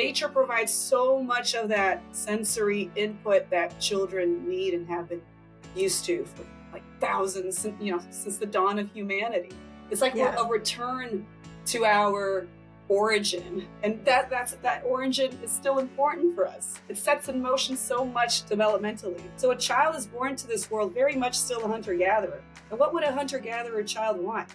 nature provides so much of that sensory input that children need and have been used to for like thousands, since the dawn of humanity. It's like we're a return to our origin, and that origin is still important for us. It sets in motion so much developmentally. So a child is born to this world very much still a hunter-gatherer. And what would a hunter-gatherer child want?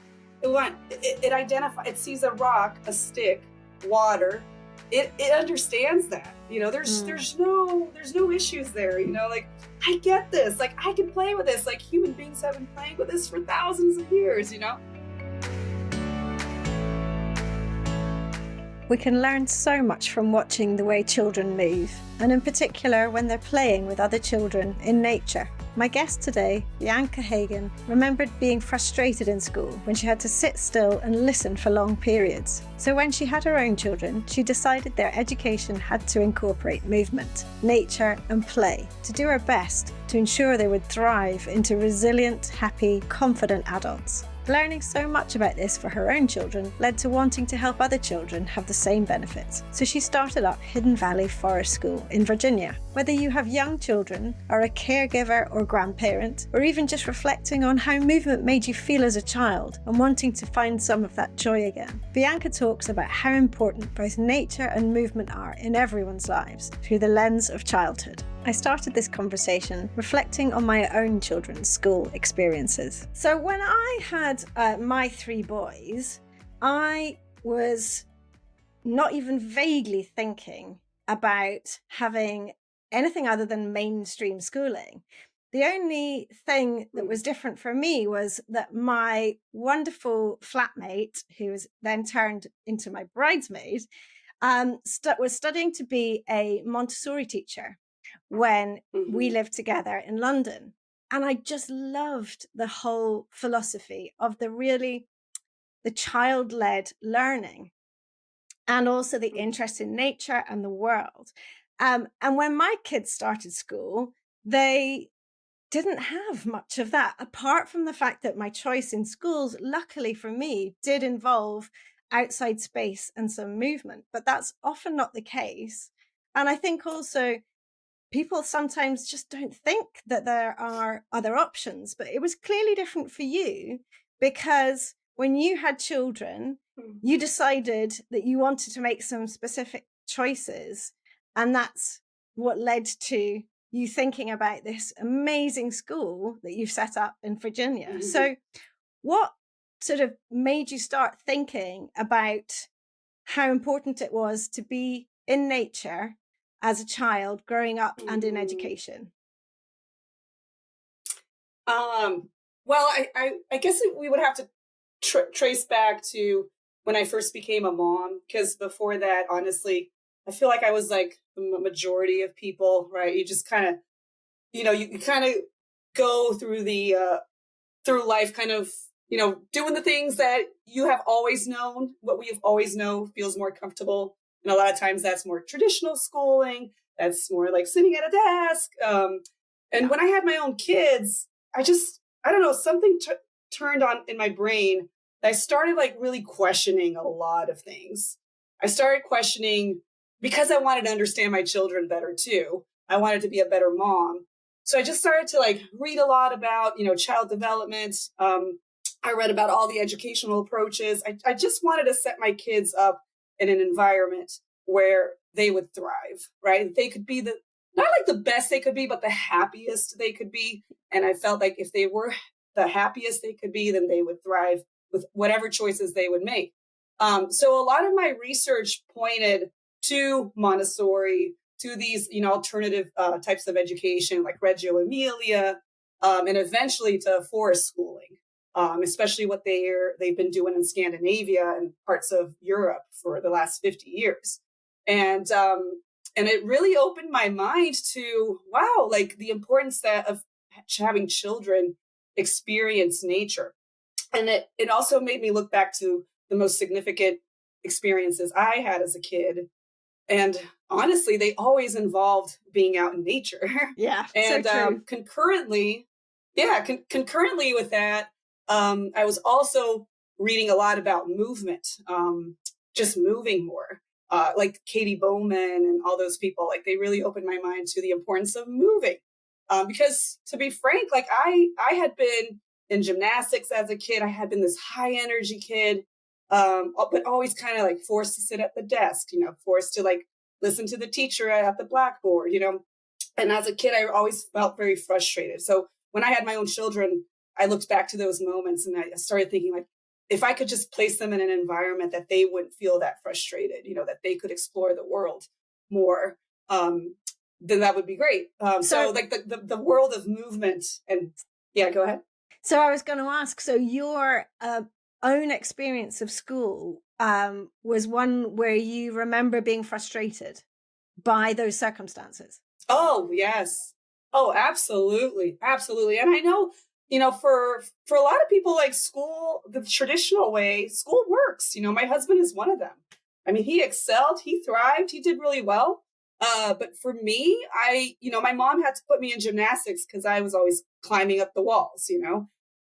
It sees a rock, a stick, water. It understands that. There's no issues there. Like, I get this. Like, I can play with this. Like, human beings have been playing with this for thousands of years. We can learn so much from watching the way children move, and in particular when they're playing with other children in nature. My guest today, Bianca Hagen, remembered being frustrated in school when she had to sit still and listen for long periods. So when she had her own children, she decided their education had to incorporate movement, nature, and play to do her best to ensure they would thrive into resilient, happy, confident adults. Learning so much about this for her own children led to wanting to help other children have the same benefits. So she started up Hidden Valley Forest School in Virginia. Whether you have young children, are a caregiver or grandparent, or even just reflecting on how movement made you feel as a child and wanting to find some of that joy again, Bianca talks about how important both nature and movement are in everyone's lives through the lens of childhood. I started this conversation reflecting on my own children's school experiences. So when I had my 3 boys, I was not even vaguely thinking about having anything other than mainstream schooling. The only thing that was different for me was that my wonderful flatmate, who was then turned into my bridesmaid, was studying to be a Montessori teacher when we lived together in London. And I just loved the whole philosophy of the child-led learning, and also the interest in nature and the world. And when my kids started school, they didn't have much of that, apart from the fact that my choice in schools, luckily for me, did involve outside space and some movement. But that's often not the case. And I think also people sometimes just don't think that there are other options. But it was clearly different for you, because when you had children, you decided that you wanted to make some specific choices. And that's what led to you thinking about this amazing school that you've set up in Virginia. So what sort of made you start thinking about how important it was to be in nature as a child growing up and in education? Well, I guess we would have to trace back to when I first became a mom, because before that, honestly, I feel like I was like the majority of people, right? You just kind of, you kind of go through through life kind of, doing the things that you have always known. What we have always known feels more comfortable. And a lot of times that's more traditional schooling. That's more like sitting at a desk. And when I had my own kids, I don't know, something turned on in my brain. I started like really questioning a lot of things. I started questioning because I wanted to understand my children better too. I wanted to be a better mom. So I just started to like read a lot about, child development. I read about all the educational approaches. I just wanted to set my kids up in an environment where they would thrive, right? They could be not like the best they could be, but the happiest they could be. And I felt like if they were the happiest they could be, then they would thrive with whatever choices they would make. So a lot of my research pointed to Montessori, to these, alternative types of education like Reggio Emilia, and eventually to forest schooling, especially what they've been doing in Scandinavia and parts of Europe for the last 50 years. And it really opened my mind to, wow, like the importance of having children experience nature. And it also made me look back to the most significant experiences I had as a kid. And honestly, they always involved being out in nature. Yeah. And so concurrently with that, I was also reading a lot about movement, just moving more. like Katie Bowman and all those people. Like they really opened my mind to the importance of moving. Because to be frank, like I had been in gymnastics as a kid. I had been this high energy kid, but always kind of like forced to sit at the desk, forced to like listen to the teacher at the blackboard, And as a kid, I always felt very frustrated. So when I had my own children, I looked back to those moments and I started thinking like, if I could just place them in an environment that they wouldn't feel that frustrated, that they could explore the world more, then that would be great. So like the world of movement and yeah, go ahead. So I was going to ask, so your own experience of school was one where you remember being frustrated by those circumstances? Oh, yes. Oh, absolutely. Absolutely. And I know, for a lot of people, like school, the traditional way, school works. My husband is one of them. I mean, he excelled, he thrived, he did really well. But for me, my mom had to put me in gymnastics because I was always climbing up the walls,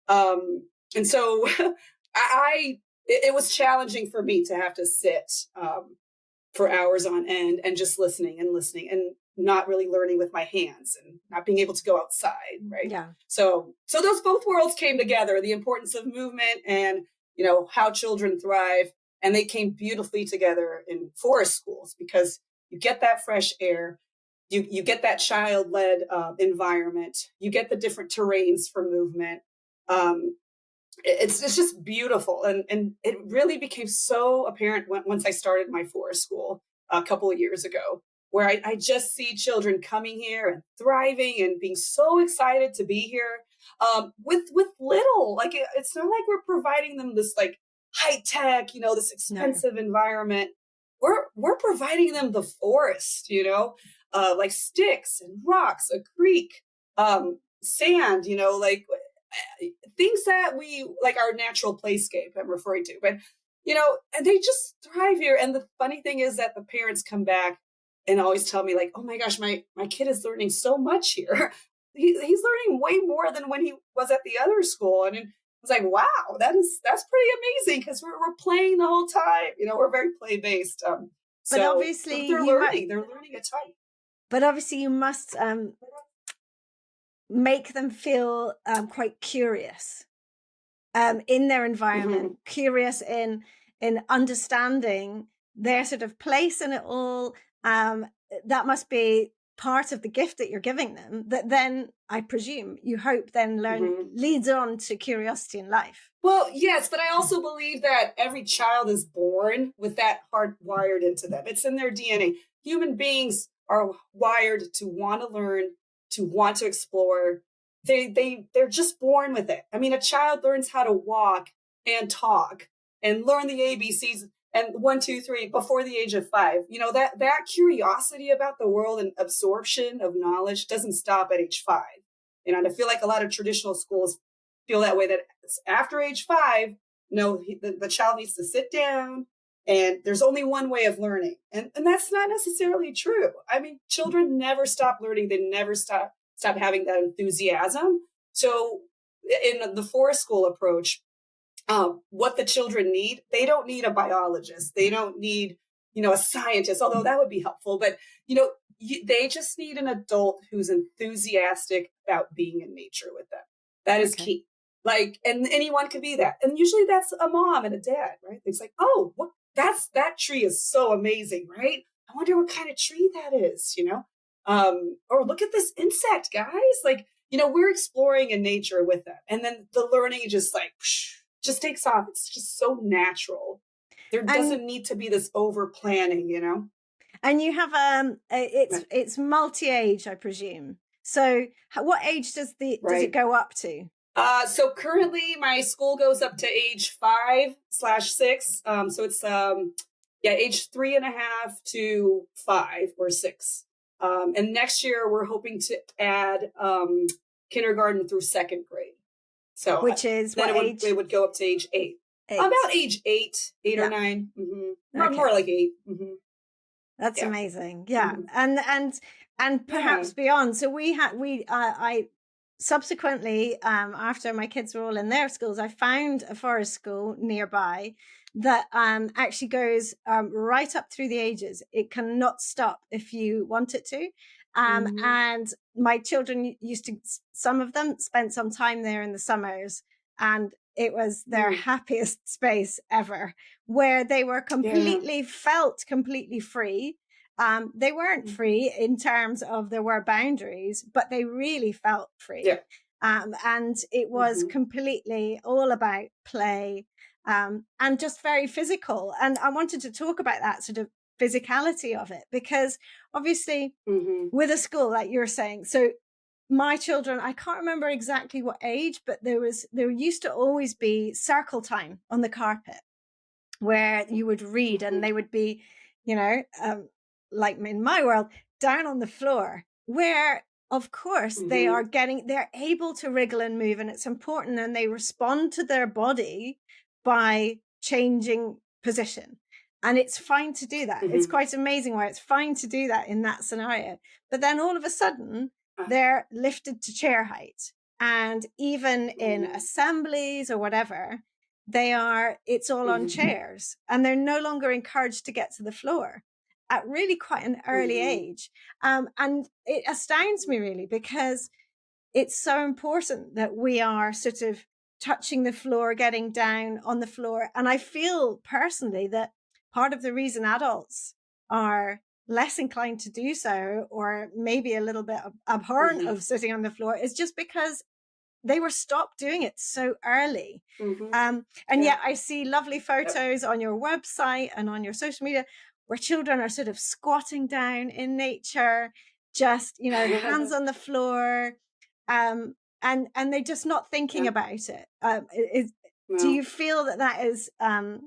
and so it was challenging for me to have to sit for hours on end and just listening and not really learning with my hands and not being able to go outside. Right. Yeah. So those both worlds came together, the importance of movement and, how children thrive. And they came beautifully together in forest schools because you get that fresh air. You get that child-led environment. You get the different terrains for movement. It's just beautiful. And it really became so apparent once I started my forest school a couple of years ago, where I just see children coming here and thriving and being so excited to be here with little. Like it's not like we're providing them this like high tech, this expensive environment. We're providing them the forest, like sticks and rocks, a creek, sand, like things that we like our natural playscape I'm referring to. But, and they just thrive here. And the funny thing is that the parents come back and always tell me like, oh my gosh, my kid is learning so much here. He's learning way more than when he was at the other school. And I was like, wow, that's pretty amazing because we're playing the whole time. We're very play based. But obviously they're learning a ton. But obviously you must make them feel quite curious in their environment, curious in understanding their sort of place in it all. That must be part of the gift that you're giving them, that then I presume you hope then leads on to curiosity in life. Well, yes, but I also believe that every child is born with that hardwired into them. It's in their DNA. Human beings are wired to want to learn, to want to explore. They're just born with it. I mean, a child learns how to walk and talk and learn the ABCs and 1, 2, 3 before the age of 5. That curiosity about the world and absorption of knowledge doesn't stop at age 5. And I feel like a lot of traditional schools feel that way, that after age 5, the child needs to sit down and there's only one way of learning. And that's not necessarily true. I mean, children never stop learning. They never stop having that enthusiasm. So in the forest school approach, what the children need, they don't need a biologist. They don't need, a scientist, although that would be helpful. But, they just need an adult who's enthusiastic about being in nature with them. That is key. Like, and anyone could be that. And usually that's a mom and a dad, right? It's like, oh, that tree is so amazing, right? I wonder what kind of tree that is, or look at this insect, guys. Like, we're exploring in nature with them. And then the learning just just takes off. It's just so natural. There doesn't need to be this over planning, And you have it's multi-age, I presume. So what age does it go up to? So currently my school goes up to age 5/6. So it's age 3.5 to 5 or 6. And next year we're hoping to add kindergarten through 2nd grade. So which is then what age? It would go up to age 8. About age 8 or 9. Mm-hmm. More like 8. Mm-hmm. That's amazing. Yeah. Mm-hmm. And perhaps beyond. So I subsequently, after my kids were all in their schools, I found a forest school nearby that actually goes right up through the ages. It cannot stop if you want it to. And my children used to, some of them spent some time there in the summers, and it was their happiest space ever, where they were felt completely free. They weren't free in terms of there were boundaries, but they really felt free. Yeah. And it was completely all about play, and just very physical. And I wanted to talk about that sort of physicality of it, because obviously with a school, like you're saying, so my children, I can't remember exactly what age, but there used to always be circle time on the carpet where you would read, and they would be, like in my world, down on the floor, where of course they're able to wriggle and move, and it's important, and they respond to their body by changing position. And it's fine to do that. It's quite amazing why it's fine to do that in that scenario. But then all of a sudden, they're lifted to chair height. And even in assemblies or whatever, it's all on chairs, and they're no longer encouraged to get to the floor at really quite an early age. And it astounds me really, because it's so important that we are sort of touching the floor, getting down on the floor. And I feel personally that part of the reason adults are less inclined to do so, or maybe a little bit abhorrent of sitting on the floor, is just because they were stopped doing it so early. And yet I see lovely photos on your website and on your social media where children are sort of squatting down in nature, just, hands on the floor, and they're just not thinking about it. Do you feel that is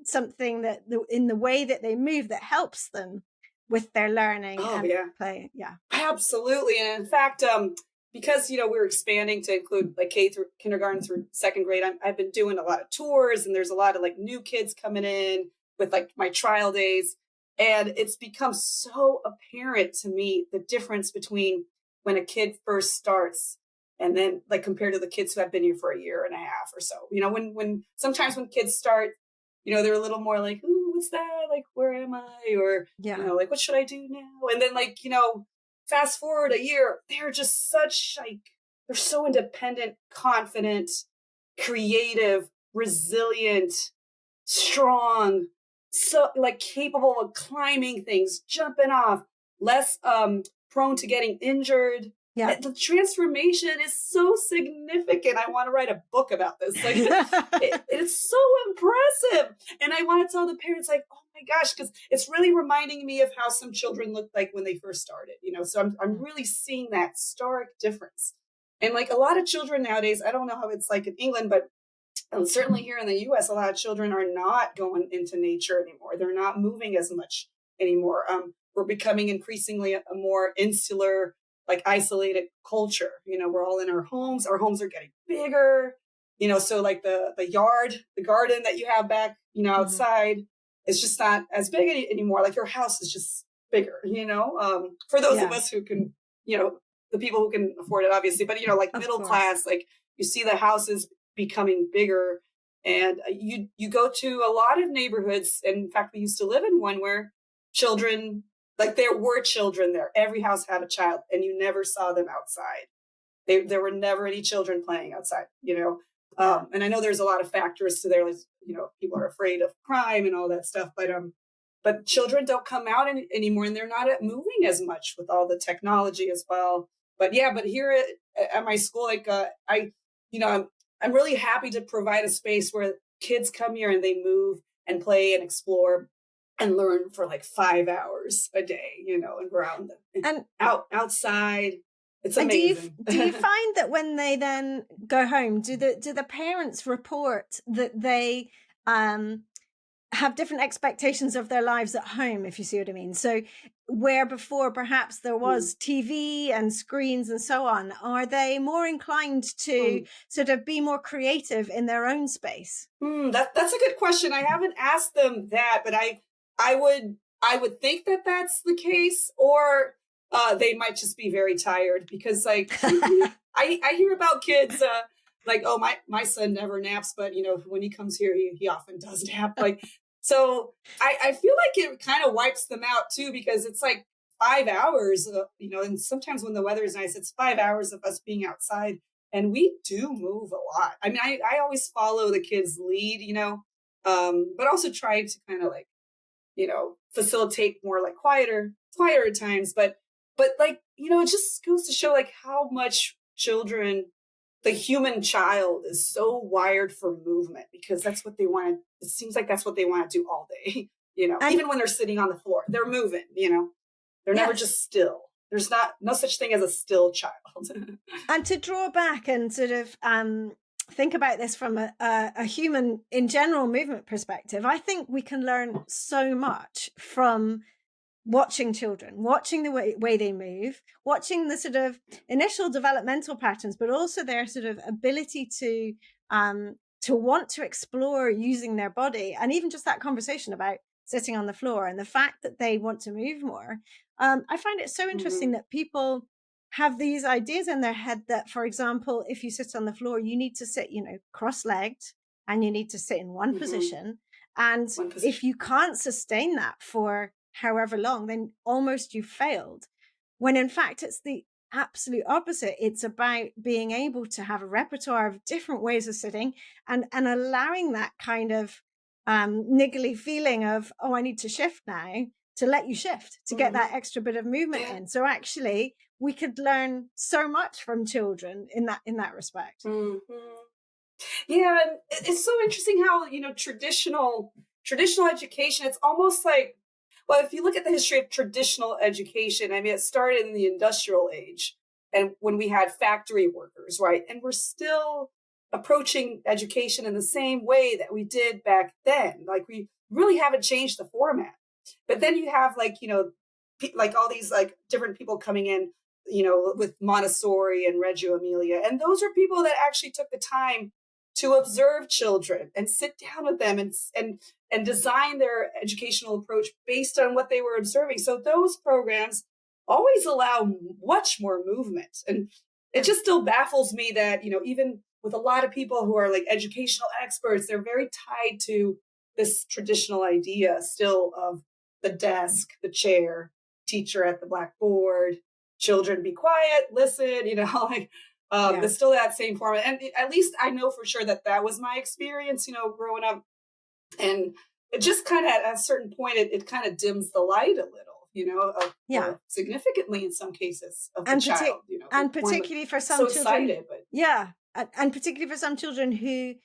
something that in the way that they move that helps them with their learning and play? Yeah, absolutely. And in fact, because we're expanding to include like K through kindergarten through second grade, I've been doing a lot of tours, and there's a lot of like new kids coming in with like my trial days, and it's become so apparent to me the difference between when a kid first starts and then like compared to the kids who have been here for a year and a half or so. When sometimes when kids start, they're a little more like, ooh, what's that? Like, where am I? Or like, what should I do now? And then like fast forward a year, they're just they're so independent, confident, creative, resilient, strong, so like capable of climbing things, jumping off, less prone to getting injured. Yeah. The transformation is so significant. I want to write a book about this. Like it's so impressive. And I want to tell the parents, like, oh my gosh, because it's really reminding me of how some children looked like when they first started, so I'm really seeing that stark difference. And like a lot of children nowadays, I don't know how it's like in England, but certainly here in the US, a lot of children are not going into nature anymore. They're not moving as much anymore. We're becoming increasingly a more insular, like isolated culture. We're all in our homes. Our homes are getting bigger. So like the garden that you have back, outside is just not as big anymore. Like your house is just bigger, for those of us who can, the people who can afford it, obviously, but, like middle class, like you see the houses becoming bigger, and you go to a lot of neighborhoods. And in fact, we used to live in one where children, like there were children there. Every house had a child, and you never saw them outside. There were never any children playing outside, and I know there's a lot of factors to there, like, people are afraid of crime and all that stuff, but children don't come out anymore, and they're not moving as much with all the technology as well. But here at my school, like I'm really happy to provide a space where kids come here and they move and play and explore and learn for like 5 hours a day, and we're outside. It's amazing. Do you find that when they then go home, do the parents report that they have different expectations of their lives at home, if you see what I mean? So where before perhaps there was TV and screens and so on, are they more inclined to sort of be more creative in their own space? That's a good question. I haven't asked them that, but I would think that that's the case, or they might just be very tired, because like I hear about kids like, oh, my son never naps, but when he comes here, he often does nap. Like So I feel like it kind of wipes them out too, because it's like 5 hours, and sometimes when the weather is nice, it's 5 hours of us being outside, and we do move a lot. I mean, I always follow the kids' lead, but also try to kind of like, facilitate more like quieter times. But like, it just goes to show like how much the human child is so wired for movement, because that's what they want to, it seems like that's what they want to do all day, And even when they're sitting on the floor, they're moving, they're never yes. just still. There's no such thing as a still child. And to draw back and sort of think about this from a human in general movement perspective, I think we can learn so much from watching children, watching the way they move, watching the sort of initial developmental patterns, but also their sort of ability to want to explore using their body, and even just that conversation about sitting on the floor and the fact that they want to move more. I find it so interesting that people have these ideas in their head that, for example, if you sit on the floor, you need to sit, cross-legged, and you need to sit in one position. And if you can't sustain that for however long, then almost you failed. When in fact, it's the absolute opposite. It's about being able to have a repertoire of different ways of sitting, and allowing that kind of niggly feeling of, oh, I need to shift now, to let you shift, to get that extra bit of movement in. So actually, we could learn so much from children in that respect. Yeah, and it's so interesting how traditional education. It's almost like, well, if you look at the history of traditional education, I mean, it started in the industrial age, and when we had factory workers, right? And we're still approaching education in the same way that we did back then. Like, we really haven't changed the format. But then you have like, like all these like different people coming in, with Montessori and Reggio Emilia. And those are people that actually took the time to observe children and sit down with them and design their educational approach based on what they were observing. So those programs always allow much more movement. And it just still baffles me that, even with a lot of people who are like educational experts, they're very tied to this traditional idea still of the desk, the chair, teacher at the blackboard, children be quiet, listen, like there's still that same format. And at least I know for sure that was my experience, growing up. And it just kind of at a certain point, it kind of dims the light a little, or significantly in some cases of the child, and particularly for some children. Excited, but and particularly for some children who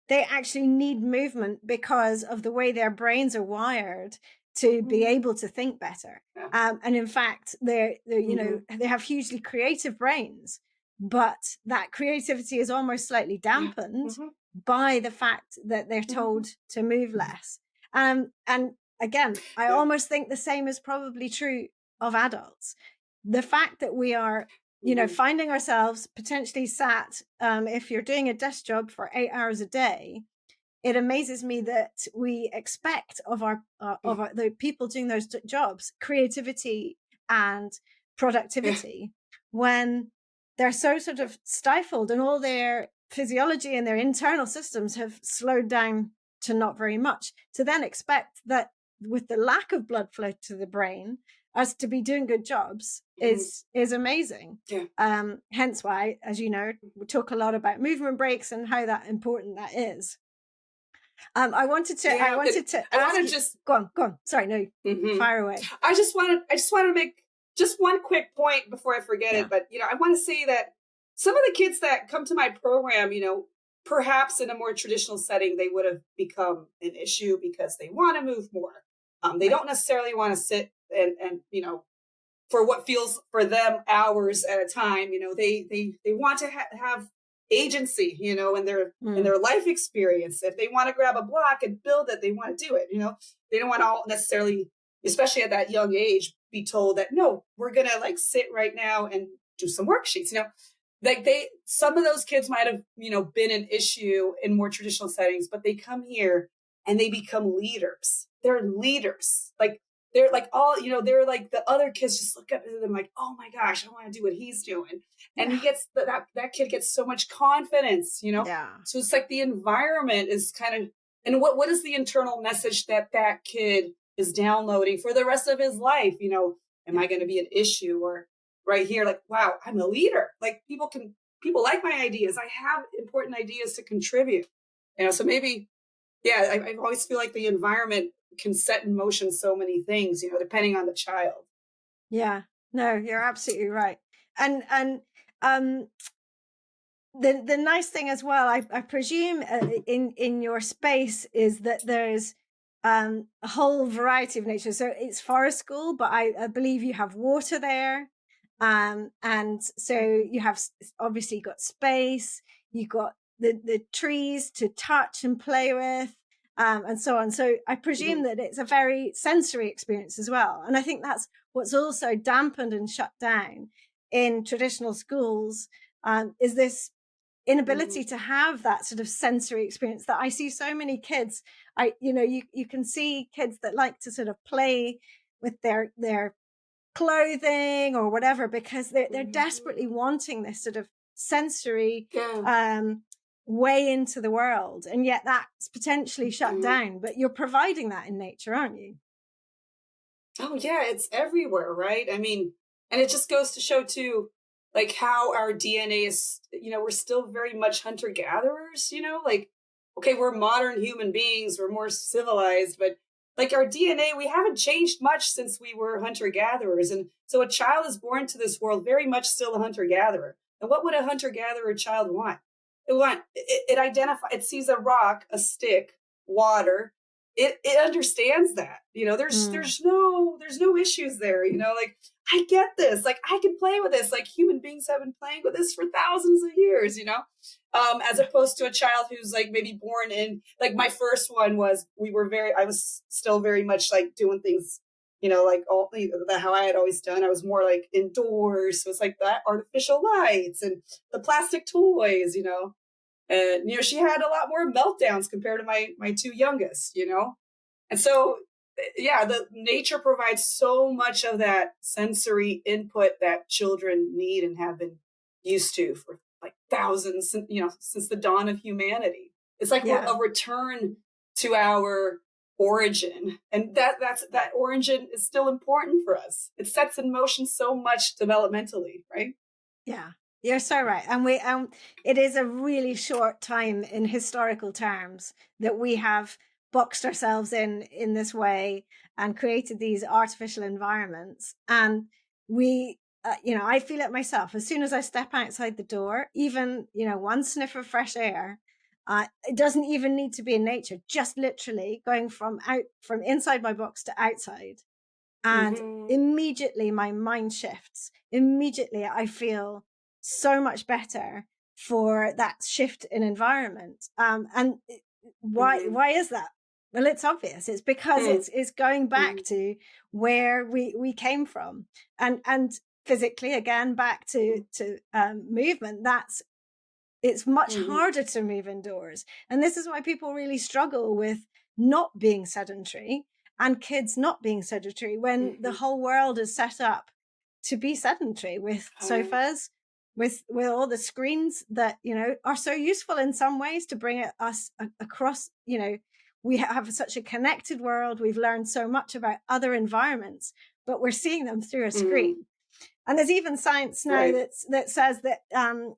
they actually need movement because of the way their brains are wired to be able to think better. And in fact, they have hugely creative brains, but that creativity is almost slightly dampened by the fact that they're told to move less. And again, I almost think the same is probably true of adults. The fact that we are, finding ourselves potentially sat, if you're doing a desk job for 8 hours a day, it amazes me that we expect of the people doing those jobs creativity and productivity when they're so sort of stifled, and all their physiology and their internal systems have slowed down to not very much. To then expect that with the lack of blood flow to the brain, us to be doing good jobs is amazing. Hence why, as you know, we talk a lot about movement breaks and how important that is. I wanted to just go on. Sorry, no, fire away. I just want to make just one quick point before I forget it. But I want to say that some of the kids that come to my program, perhaps in a more traditional setting, they would have become an issue because they want to move more. They don't necessarily want to sit and for what feels for them hours at a time. They want to have agency, in their life experience. If they want to grab a block and build it, they want to do it. They don't want to necessarily, especially at that young age, be told that, no, we're going to like sit right now and do some worksheets. Like some of those kids might have, been an issue in more traditional settings, but they come here and they become leaders. They're leaders. Like, they're like they're like the other kids just look up at them like, oh my gosh, I want to do what he's doing. And he gets that kid gets so much confidence, So it's like the environment is kind of And what is the internal message that that kid is downloading for the rest of his life? Am I going to be an issue? Or right here, like, wow, I'm a leader. Like people like my ideas. I have important ideas to contribute. So maybe, yeah, I always feel like the environment can set in motion so many things, depending on the child. Yeah, no, you're absolutely right. And um, the nice thing as well, I presume in your space is that there's a whole variety of nature. So it's forest school, but I believe you have water there, and so you have obviously got space. You got the trees to touch and play with. And so on. So I presume that it's a very sensory experience as well. And I think that's what's also dampened and shut down in traditional schools, is this inability to have that sort of sensory experience that I see so many kids. You can see kids that like to sort of play with their clothing or whatever, because they're desperately wanting this sort of sensory way into the world, and yet that's potentially shut down. But you're providing that in nature, aren't you? Oh yeah, it's everywhere, right? I mean, and it just goes to show too, like how our DNA is, we're still very much hunter gatherers, like, okay, we're modern human beings, we're more civilized, but like our DNA, we haven't changed much since we were hunter gatherers. And so a child is born to this world very much still a hunter gatherer. And what would a hunter gatherer child want? It sees a rock, a stick, water. It understands that, there's no issues there, like, I get this, like, I can play with this, like, human beings have been playing with this for thousands of years, as opposed to a child who's like maybe born in, like, my first one was, I was still very much like doing things, like all how I had always done. I was more like indoors, so it's like that artificial lights and the plastic toys, and she had a lot more meltdowns compared to my two youngest, and so yeah, the nature provides so much of that sensory input that children need and have been used to for like thousands, since the dawn of humanity. It's like we're Yeah. a return to our origin, and that origin is still important for us. It sets in motion so much developmentally, right? Yeah, you're so right. And it is a really short time in historical terms that we have boxed ourselves in this way and created these artificial environments. And I feel it myself. As soon as I step outside the door, even, one sniff of fresh air, it doesn't even need to be in nature, just literally going from inside my box to outside. And immediately my mind shifts. Immediately I feel so much better for that shift in environment. And why is that? Well, it's obvious. It's because it's going back to where we came from, and physically, again, back to movement. It's much harder to move indoors. And this is why people really struggle with not being sedentary and kids not being sedentary when the whole world is set up to be sedentary, with sofas, with all the screens that, are so useful in some ways to bring us across, we have such a connected world. We've learned so much about other environments, but we're seeing them through a screen. And there's even science now that says that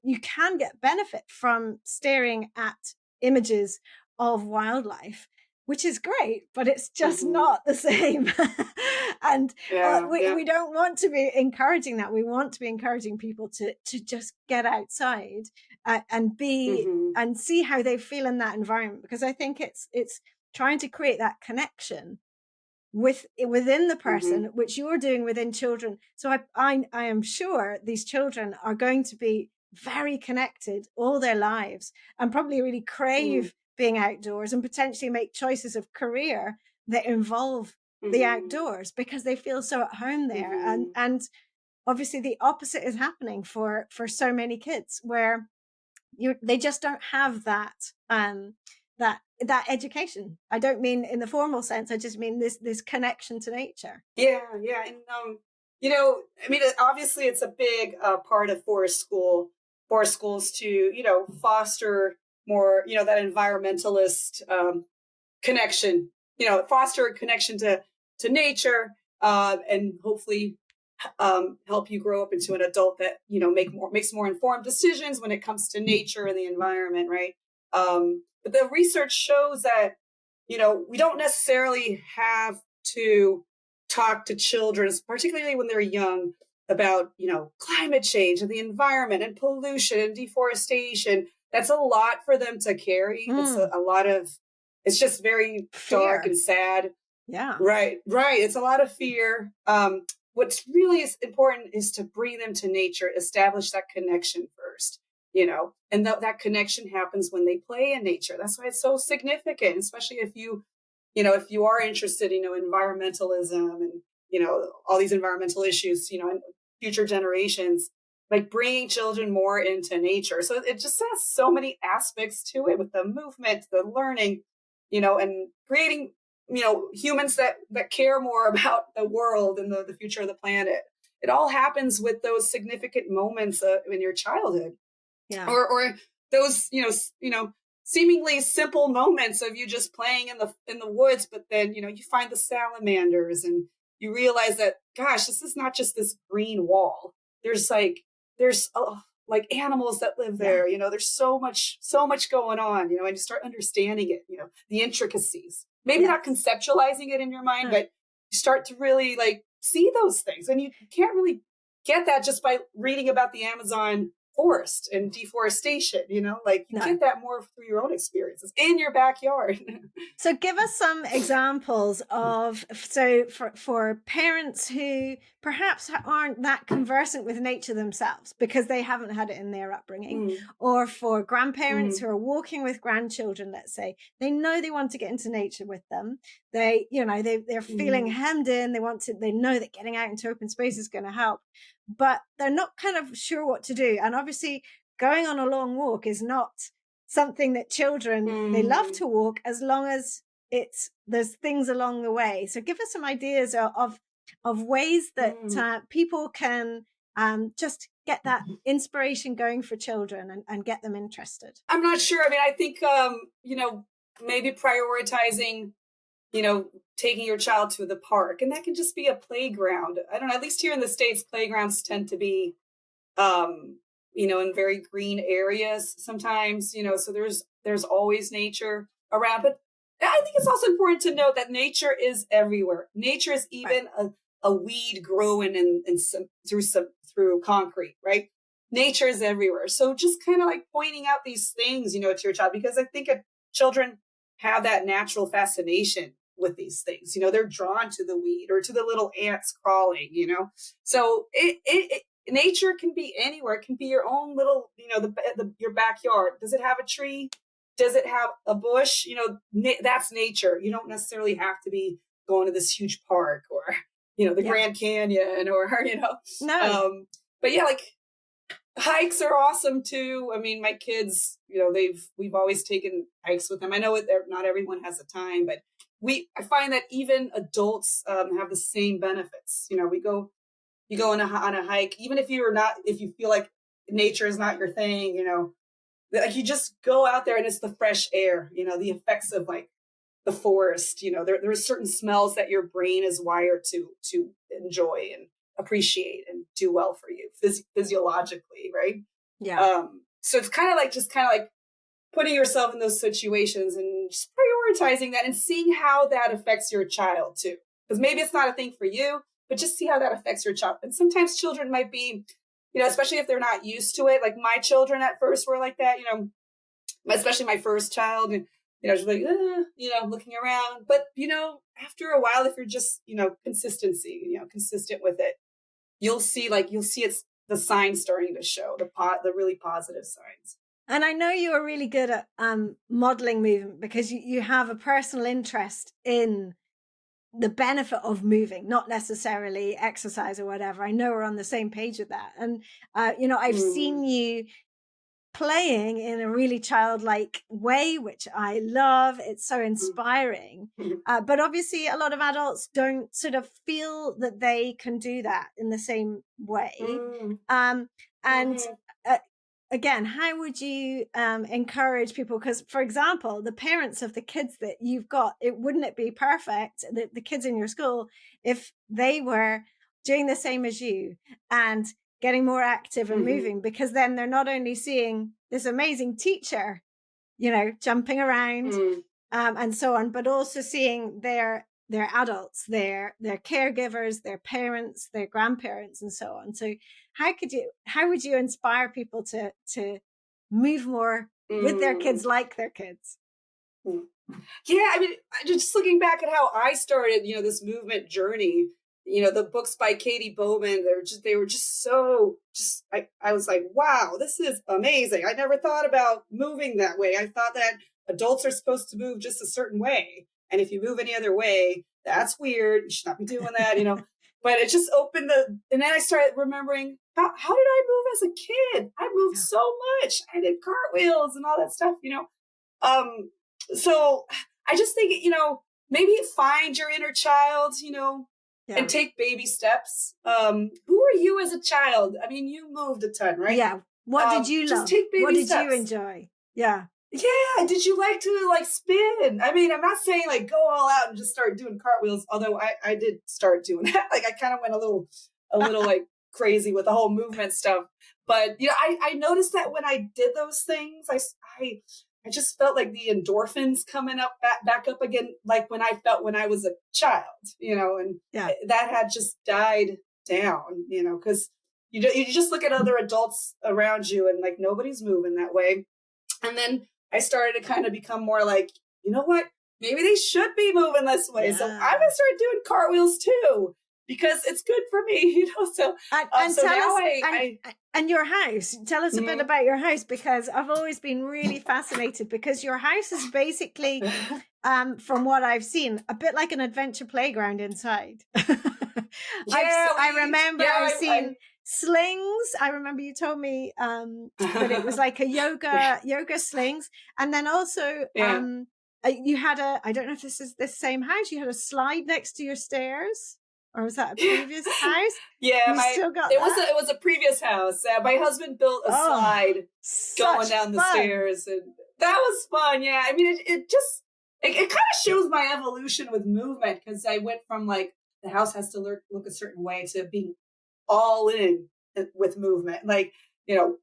you can get benefit from staring at images of wildlife, which is great, but it's just not the same. And we don't want to be encouraging that. We want to be encouraging people to just get outside and be and see how they feel in that environment, because I think it's trying to create that connection within the person, which you're doing within children. So I am sure these children are going to be very connected all their lives and probably really crave being outdoors and potentially make choices of career that involve the outdoors because they feel so at home there. And obviously the opposite is happening for so many kids, where they just don't have that that education. I don't mean in the formal sense. I just mean this connection to nature. Yeah. And, I mean, obviously it's a big part of forest schools to, foster more, that environmentalist connection, foster a connection to nature, and hopefully help you grow up into an adult that makes more informed decisions when it comes to nature and the environment, right? But the research shows that we don't necessarily have to talk to children, particularly when they're young, about climate change and the environment and pollution and deforestation. That's a lot for them to carry. It's a lot of, it's just very dark and sad. Yeah. Right. It's a lot of fear. What's really important is to bring them to nature, establish that connection first, and that connection happens when they play in nature. That's why it's so significant, especially if if you are interested, in environmentalism and, all these environmental issues, in future generations, like bringing children more into nature. So it just has so many aspects to it, with the movement, the learning, and creating humans that care more about the world and the future of the planet. It all happens with those significant moments in your childhood, or those seemingly simple moments of you just playing in the woods, but then you find the salamanders and you realize that, gosh, this is not just this green wall. There's like animals that live there. There's so much going on. And you start understanding it. The intricacies. Maybe not conceptualizing it in your mind, but you start to really see those things. And you can't really get that just by reading about the Amazon forest and deforestation, you get that more through your own experiences in your backyard. So give us some examples of, for parents who perhaps aren't that conversant with nature themselves because they haven't had it in their upbringing, or for grandparents who are walking with grandchildren, let's say, they know they want to get into nature with them. They're feeling hemmed in. They know that getting out into open space is going to help, but they're not kind of sure what to do. And obviously going on a long walk is not something that children, they love to walk as long as there's things along the way. So give us some ideas of ways that people can just get that inspiration going for children and get them interested. I'm not sure. I mean, I think, maybe prioritizing, taking your child to the park, and that can just be a playground. I don't know, at least here in the States, playgrounds tend to be, in very green areas sometimes, so there's always nature around. But I think it's also important to note that nature is everywhere. Nature is even a weed growing through concrete, right? Nature is everywhere. So just kind of like pointing out these things, to your child, because I think children have that natural fascination with these things. They're drawn to the weed or to the little ants crawling, so nature can be anywhere. It can be your own little, your backyard. Does it have a tree? Does it have a bush? That's nature. You don't necessarily have to be going to this huge park or, the Grand Canyon or, No. But yeah, like hikes are awesome too. I mean, my kids, we've always taken hikes with them. I know not everyone has the time, but I find that even adults have the same benefits. You go on a hike, even if you feel like nature is not your thing, like you just go out there and it's the fresh air, the effects of like the forest, there are certain smells that your brain is wired to enjoy and appreciate and do well for you physiologically, right? Yeah. So it's kind of like putting yourself in those situations and just prioritizing that and seeing how that affects your child too. Because maybe it's not a thing for you, but just see how that affects your child. And sometimes children might be, especially if they're not used to it. Like my children at first were like that, especially my first child. And, just like, looking around. But, after a while, if you're just, consistent with it, you'll see it's the signs starting to show, the really positive signs. And I know you are really good at modeling movement because you have a personal interest in the benefit of moving, not necessarily exercise or whatever. I know we're on the same page with that. And, I've seen you playing in a really childlike way, which I love. It's so inspiring. But obviously a lot of adults don't sort of feel that they can do that in the same way. again, how would you encourage people? Because, for example, the parents of the kids that you've got, wouldn't it be perfect, the kids in your school, if they were doing the same as you and getting more active and moving? Because then they're not only seeing this amazing teacher, jumping around and so on, but also seeing their adults, their caregivers, their parents, their grandparents, and so on. So how would you inspire people to move more with their kids, like their kids? Yeah, I mean, just looking back at how I started, this movement journey, the books by Katie Bowman, they were just so I was like, wow, this is amazing. I never thought about moving that way. I thought that adults are supposed to move just a certain way. And if you move any other way, that's weird. You should not be doing that, But it just opened and then I started remembering, how did I move as a kid? I moved so much. I did cartwheels and all that stuff, So I just think, maybe find your inner child, and take baby steps. Who are you as a child? I mean, you moved a ton, right? Yeah. What did you love? Take baby what did steps. you enjoy? Yeah. Yeah. Did you like to spin? I mean, I'm not saying go all out and just start doing cartwheels, although I did start doing that. I kind of went a little crazy with the whole movement stuff. But I noticed that when I did those things, I just felt like the endorphins coming up back up again, like when I felt when I was a child, and that had just died down, because you just look at other adults around you and nobody's moving that way. And then I started to kind of become more like, you know what, maybe they should be moving this way. Yeah. So I'm going to start doing cartwheels too, because it's good for me, So, and your house, tell us a bit about your house, because I've always been really fascinated, because your house is basically, from what I've seen, a bit like an adventure playground inside. I remember I've seen slings. I remember you told me that it was like a yoga slings, and then also you had I don't know if this is the same house. You had a slide next to your stairs. Or was that a previous house? Yeah, it was a previous house. My husband built a slide going down the stairs, and that was fun. Yeah, I mean, it kind of shows my evolution with movement, because I went from the house has to look a certain way to being all in with movement.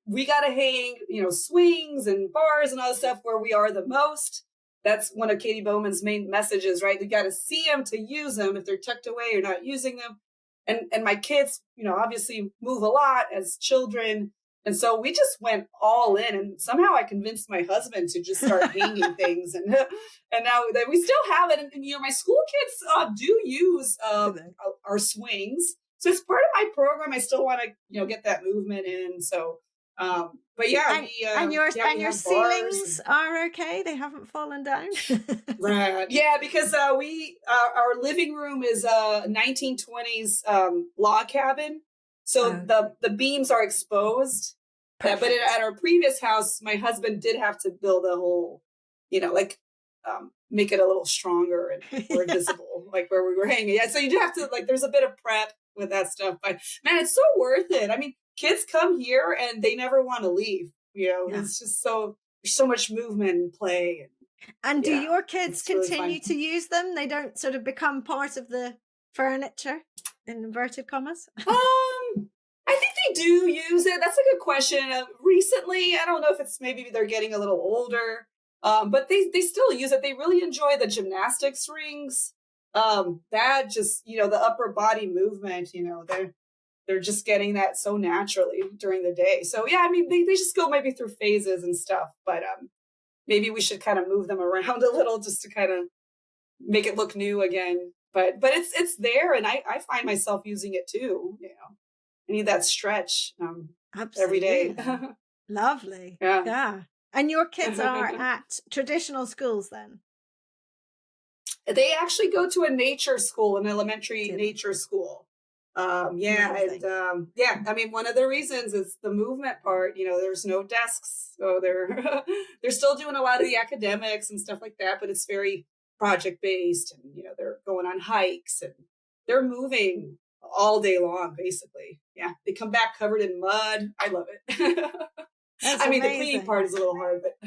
We got to hang, swings and bars and all that stuff where we are the most. That's one of Katie Bowman's main messages, right? You got to see them to use them. If they're tucked away, you're not using them. And my kids, obviously move a lot as children. And so we just went all in, and somehow I convinced my husband to just start hanging things. And now that we still have it. And my school kids do use our swings. So it's part of my program. I still want to, get that movement in. So, but yeah, and your ceilings are okay. They haven't fallen down. Right. Yeah, because our living room is a 1920s log cabin, so the beams are exposed. But at our previous house, my husband did have to build a whole, make it a little stronger and more visible, where we were hanging. Yeah, so you do have to there's a bit of prep with that stuff, but man, it's so worth it. I mean, kids come here and they never want to leave. It's just there's so much movement and play. And do your kids continue really to use them? They don't sort of become part of the furniture, in inverted commas? I think they do use it. That's a good question. Recently, I don't know if it's maybe they're getting a little older, but they still use it. They really enjoy the gymnastics rings. That just, the upper body movement, they're just getting that so naturally during the day. So yeah, I mean, they just go maybe through phases and stuff, but maybe we should kind of move them around a little just to kind of make it look new again. But it's there, and I find myself using it too. I need that stretch every day. Lovely. Yeah. And your kids are at traditional schools then? They actually go to a nature school, an elementary nature school. I mean, one of the reasons is the movement part. There's no desks, so they're they're still doing a lot of the academics and stuff like that, but it's very project based, and they're going on hikes and they're moving all day long, basically. Yeah, they come back covered in mud. I love it. That's I mean, the cleaning amazing. part is a little hard, but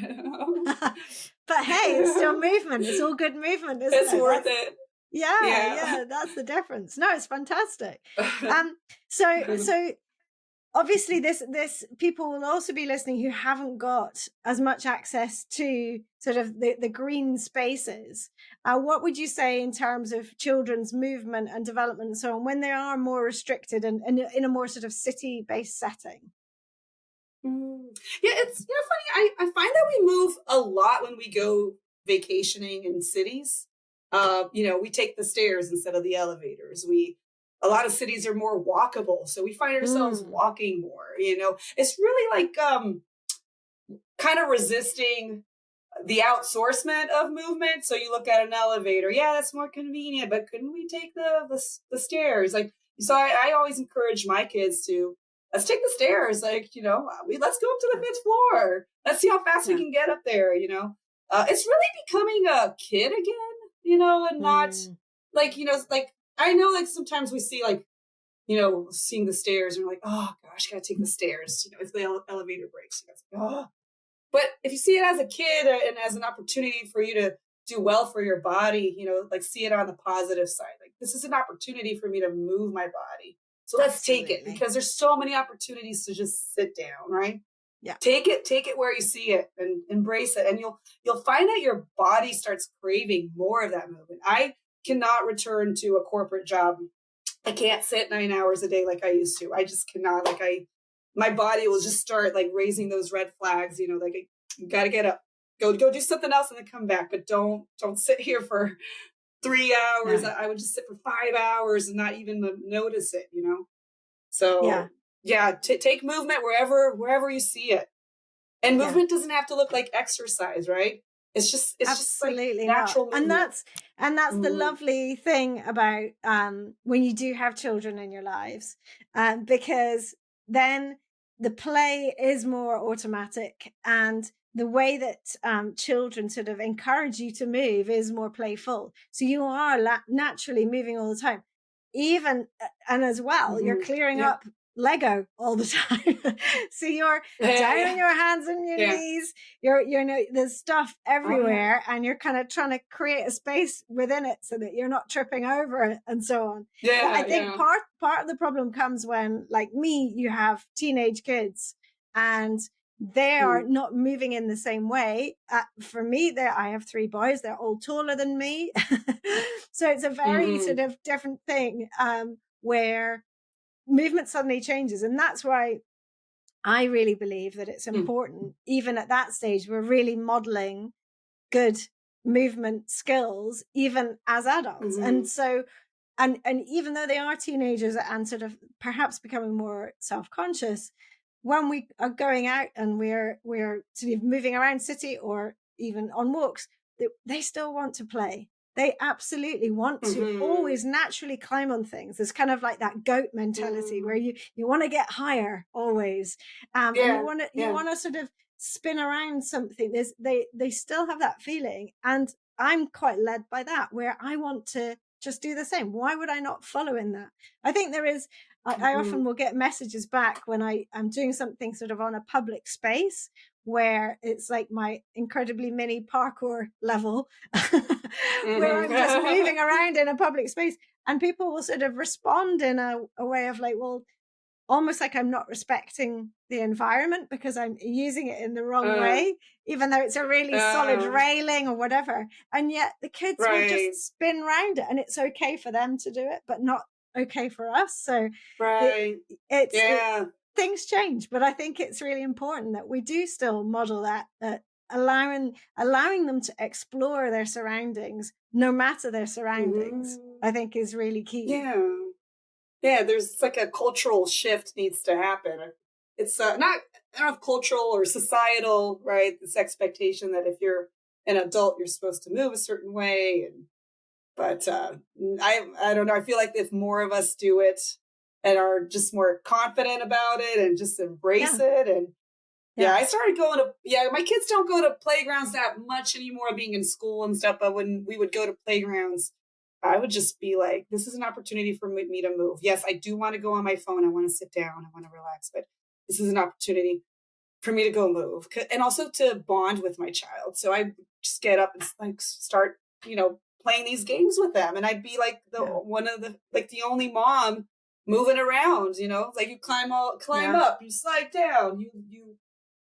But hey, it's still movement. It's all good movement, isn't it's it? worth it. Yeah. Yeah, that's the difference. No, it's fantastic. So obviously this people will also be listening who haven't got as much access to sort of the green spaces. What would you say in terms of children's movement and development and so on when they are more restricted and in a more sort of city-based setting? Yeah, it's funny. I find that we move a lot when we go vacationing in cities. We take the stairs instead of the elevators. A lot of cities are more walkable, so we find ourselves walking more. It's really like kind of resisting the outsourcement of movement. So you look at an elevator, yeah, that's more convenient, but couldn't we take the stairs? Like, so I always encourage my kids to let's take the stairs. Like, let's go up to the fifth floor. Let's see how fast we can get up there. It's really becoming a kid again. And not like like I know like sometimes we see like seeing the stairs and we're like, oh gosh, gotta take the stairs. If the elevator breaks, it's like, oh. But if you see it as a kid and as an opportunity for you to do well for your body, like see it on the positive side. Like this is an opportunity for me to move my body. So let's take it because there's so many opportunities to just sit down, right? Yeah. Take it where you see it and embrace it. And you'll find that your body starts craving more of that movement. I cannot return to a corporate job. I can't sit 9 hours a day like I used to. I just cannot. My body will just start like raising those red flags, like you gotta get up, go do something else and then come back. But don't sit here for 3 hours. No. I would just sit for 5 hours and not even notice it, So yeah, take movement wherever you see it. And movement doesn't have to look like exercise, right? It's just absolutely like natural not. movement. And that's the lovely thing about when you do have children in your lives, because then the play is more automatic and the way that children sort of encourage you to move is more playful. So you are naturally moving all the time. Even and as well, you're clearing up Lego all the time. So you're down on your hands and your knees. There's stuff everywhere, and you're kind of trying to create a space within it so that you're not tripping over it and so on. Yeah, I think part of the problem comes when, like me, you have teenage kids and they are not moving in the same way. For me, I have 3 boys. They're all taller than me. So it's a very sort of different thing where movement suddenly changes. And that's why I really believe that it's important, even at that stage, we're really modeling good movement skills, even as adults. And so, and even though they are teenagers and sort of perhaps becoming more self-conscious, when we are going out and we're sort of moving around city or even on walks, they still want to play. They absolutely want to always naturally climb on things. There's kind of like that goat mentality where you want to get higher always. And you want to sort of spin around something. They still have that feeling. And I'm quite led by that, where I want to just do the same. Why would I not follow in that? I think there is, I often will get messages back when I'm doing something sort of on a public space where it's like my incredibly mini parkour level where I'm just moving around in a public space, and people will sort of respond in a way of like, well, almost like I'm not respecting the environment because I'm using it in the wrong way, even though it's a really solid railing or whatever. And yet the kids will just spin around it, and it's okay for them to do it, but not okay for us. So things change, but I think it's really important that we do still model that, allowing them to explore their surroundings, no matter their surroundings, I think is really key. Yeah, there's like a cultural shift needs to happen. It's not, I don't know if cultural or societal, right? This expectation that if you're an adult, you're supposed to move a certain way. But I don't know. I feel like if more of us do it and are just more confident about it and just embrace it. And I started going to, my kids don't go to playgrounds that much anymore, being in school and stuff. But when we would go to playgrounds, I would just be like, this is an opportunity for me to move. Yes, I do want to go on my phone. I want to sit down. I want to relax, but this is an opportunity. for me to go move, and also to bond with my child. So I just get up and like start, playing these games with them, and I'd be like one of the like the only mom moving around. Like you climb up, you slide down,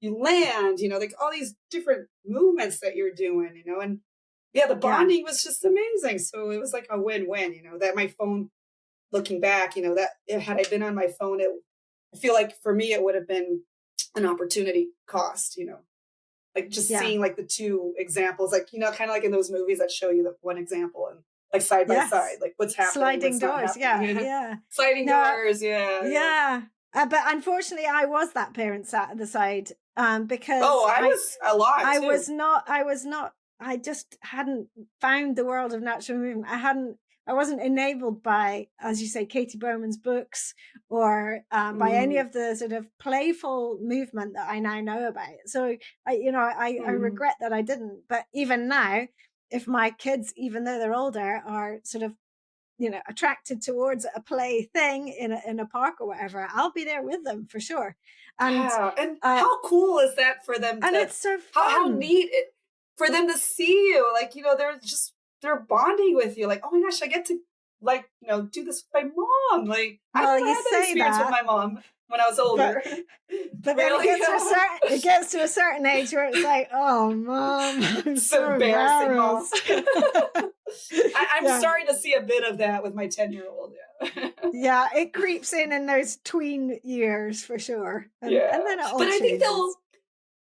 you land. Like all these different movements that you're doing. And the bonding was just amazing. So it was like a win-win. That my phone, looking back, that had I been on my phone, I feel like for me it would have been an opportunity cost, like just seeing like the two examples, like, kind of like in those movies that show you the one example and like side by side, like what's happening, sliding what's doors. sliding doors. But unfortunately I was that parent sat at the side, because I was a lot I too. was not I just hadn't found the world of natural movement. I wasn't enabled by, as you say, Katie Bowman's books, or by any of the sort of playful movement that I now know about. So I regret that I didn't. But even now, if my kids, even though they're older, are sort of attracted towards a play thing in a park or whatever, I'll be there with them for sure. And how cool is that for them? And it's so fun. How neat for them to see you, like, they're bonding with you, like, oh my gosh, I get to do this with my mom. Like, I never had that experience with my mom when I was older. But really? Then it gets to a certain age where it's like, oh, Mom, I'm so embarrassing, Mom. I'm starting to see a bit of that with my 10-year-old. Yeah, it creeps in those tween years for sure. And then it all changes.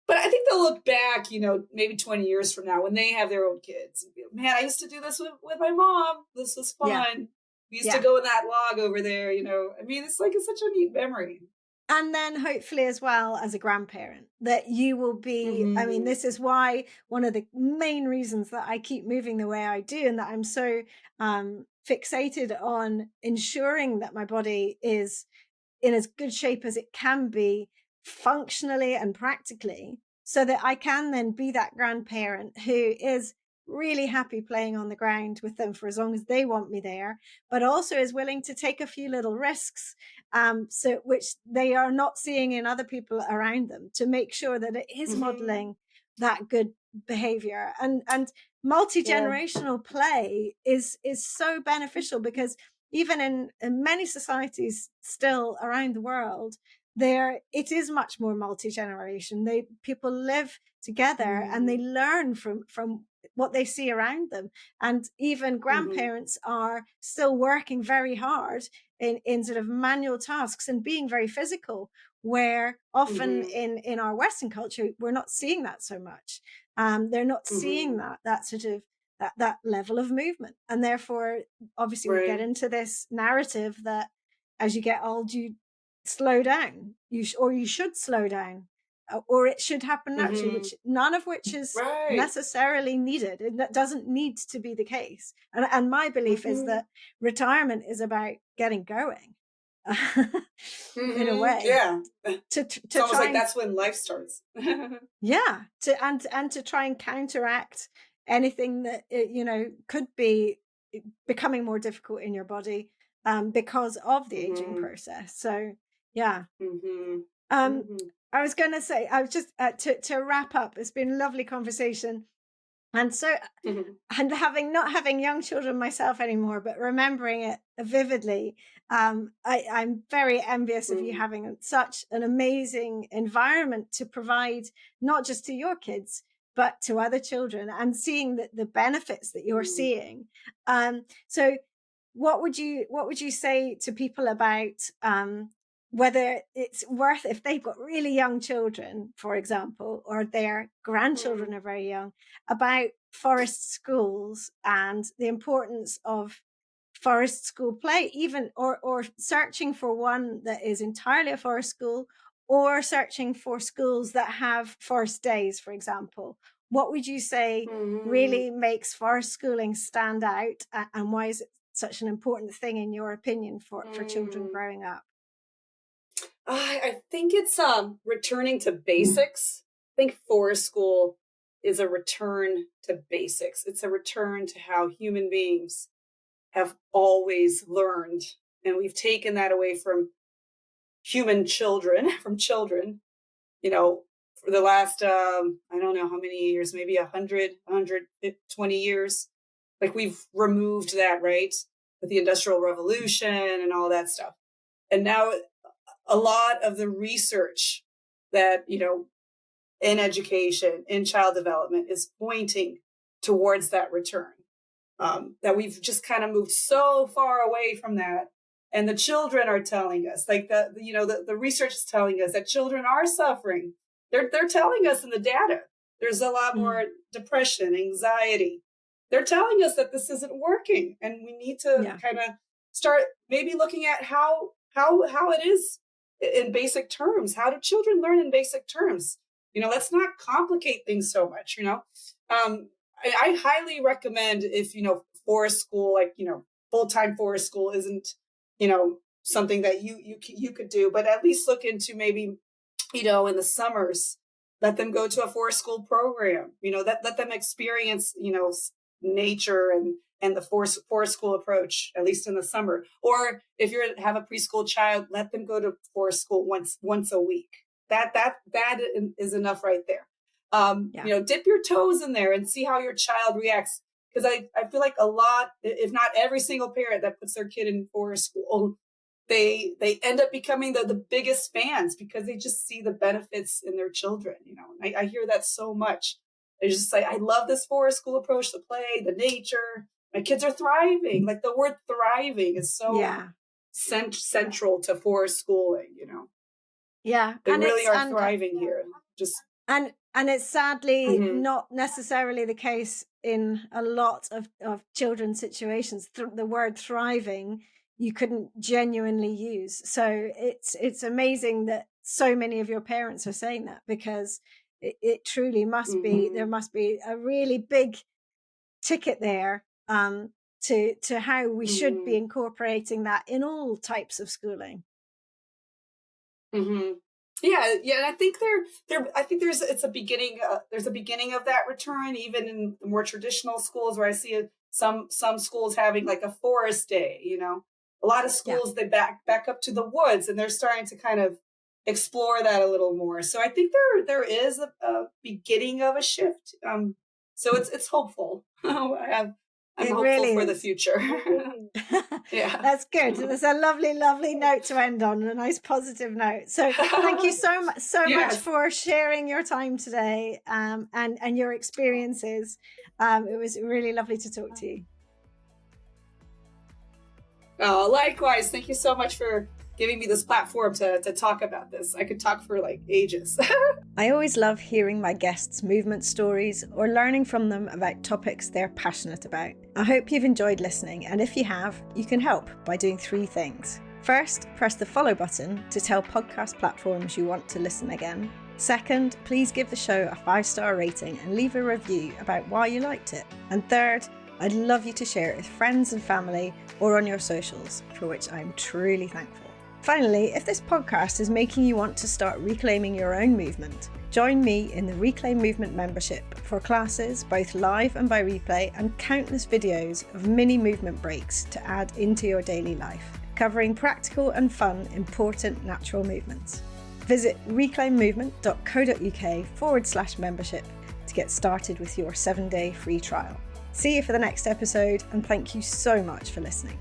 But I think they'll look back, maybe 20 years from now when they have their own kids and be like, man, I used to do this with my mom. This was fun. Yeah. We used to go in that log over there, I mean, it's such a neat memory. And then hopefully as well as a grandparent that you will be, I mean, this is why one of the main reasons that I keep moving the way I do, and that I'm so fixated on ensuring that my body is in as good shape as it can be, functionally and practically, so that I can then be that grandparent who is really happy playing on the ground with them for as long as they want me there, but also is willing to take a few little risks, which they are not seeing in other people around them, to make sure that it is modeling that good behavior. And multi-generational play is so beneficial, because even in many societies still around the world, it is much more multi-generation. People live together and they learn from what they see around them. And even grandparents are still working very hard in sort of manual tasks and being very physical, where often in our Western culture, we're not seeing that so much. They're not seeing that sort of that level of movement. And therefore, obviously, we get into this narrative that as you get old, you slow down, you should slow down, or it should happen naturally, none of which is necessarily needed. That doesn't need to be the case. And my belief is that retirement is about getting going, in a way. Yeah. To it's almost like that's when life starts. To try and counteract anything that could be becoming more difficult in your body because of the aging process. So I was going to say, I was just to wrap up, it's been a lovely conversation. And so, and not having young children myself anymore, but remembering it vividly, I'm very envious of you having such an amazing environment to provide, not just to your kids, but to other children, and seeing the benefits that you're seeing. So what would you say to people about whether it's worth, if they've got really young children, for example, or their grandchildren are very young, about forest schools and the importance of forest school play, even or searching for one that is entirely a forest school, or searching for schools that have forest days, for example? What would you say really makes forest schooling stand out, and why is it such an important thing, in your opinion, for children growing up? I think it's returning to basics. I think forest school is a return to basics. It's a return to how human beings have always learned. And we've taken that away from children, for the last, I don't know how many years, maybe 100, 120 years. Like we've removed that, right? With the Industrial Revolution and all that stuff. And now a lot of the research that, in education, in child development is pointing towards that return. That we've just kind of moved so far away from that. And the children are telling us, like the research is telling us that children are suffering. They're telling us in the data, there's a lot more depression, anxiety. They're telling us that this isn't working, and we need to kind of start maybe looking at how it is in basic terms. How do children learn in basic terms? Let's not complicate things so much. I highly recommend if forest school, like full-time forest school isn't something that you could do, but at least look into maybe in the summers, let them go to a forest school program. Let them experience nature and the forest school approach, at least in the summer. Or if you have a preschool child, let them go to forest school once a week. That is enough right there. Dip your toes in there and see how your child reacts. Because I feel like a lot, if not every single parent that puts their kid in forest school, they end up becoming the biggest fans because they just see the benefits in their children. I hear that so much. They're just like, I love this forest school approach to play, the nature. My kids are thriving. Like the word thriving is so central to forest schooling. Yeah, they really are thriving here. And it's sadly not necessarily the case in a lot of children's situations. The word thriving, you couldn't genuinely use. So it's amazing that so many of your parents are saying that, because it truly must be, there must be a really big ticket there to how we should be incorporating that in all types of schooling. Yeah, and I think there's a beginning of that return, even in the more traditional schools, where I see some schools having like a forest day. A lot of schools, they back up to the woods, and they're starting to kind of explore that a little more. So I think there is a beginning of a shift. So it's hopeful. I'm hopeful really for is. the future. Yeah, that's good. That's a lovely note to end on, a nice positive note. So thank you so much for sharing your time today, and your experiences. It was really lovely to talk to you. Oh, likewise. Thank you so much for giving me this platform to talk about this. I could talk for like ages. I always love hearing my guests' movement stories or learning from them about topics they're passionate about. I hope you've enjoyed listening, and if you have, you can help by doing 3 things. First, press the follow button to tell podcast platforms you want to listen again. Second, please give the show a 5-star rating and leave a review about why you liked it. And third, I'd love you to share it with friends and family or on your socials, for which I'm truly thankful. Finally, if this podcast is making you want to start reclaiming your own movement, join me in the Reclaim Movement membership for classes, both live and by replay, and countless videos of mini movement breaks to add into your daily life, covering practical and fun, important natural movements. Visit reclaimmovement.co.uk/membership to get started with your 7-day free trial. See you for the next episode, and thank you so much for listening.